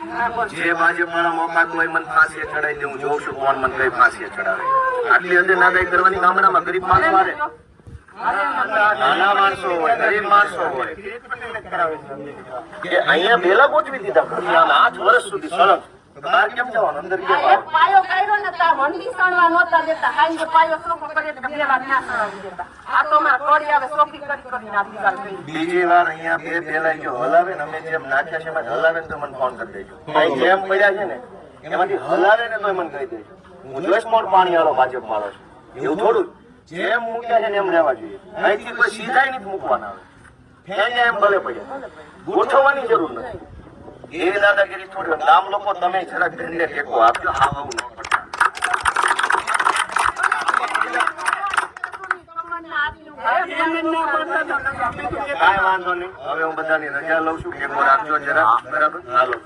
જે ભાજપવાળા મોકા કોઈ મને ફાંસીએ ચડાવી દે, હું જોઉં છું કોણ મને કઈ ફાંસીએ ચડાવે. આટલી અંદર નાદાઈ કરવાની ગામડામાં ગરીબ માણસ મારે, નાના માણસો હોય, ગરીબ માણસો હોય, કે અહીંયા ભેલા ગોઠવી દીધા 8 વર્ષ સુધી સળંગ. બહાર કેમ જવાનું? અંદર કેમ આવવાનું? પાયો કર્યો ને તા વંડી સણવા નહોતા દેતા, હાઈ જે પાયો સોખો કરે તો ભેલા ના સણવા દેતા. આ તો મારા કોડી આવે સોખી કરી ના દીવાલ કરી. બીજી વાર અહીંયા બે ભેલા જો હલાવે ને, અમે જેમ નાખ્યા છે એમાં હલાવે ને તો મને ફોન કરી દેજો. અહીં જેમ પડ્યા છે ને એમાંથી હલાવે ને તો મને કહી દેજો. હું જોઈશ મોટ પાણી વાળો ભાજપ વાળો છું. એવું થોડું જેમ મૂક્યા છે ને એમ રહેવા જોઈએ. અહીંથી કોઈ સીધા નથી મૂકવાના આવે, ફેંક્યા એમ ભલે પડ્યા, ગોઠવવાની જરૂર નથી. એ દાદાગીરી થોડી. ગામ લોકો તમે જરાક ધંધે ટેકો આપજો. આવું ન કરતા. કાંઈ વાંધો નહીં. હવે હું બધાની રજા લઉં છું. ટેકો રાખજો જરા. બરાબર, હાલો.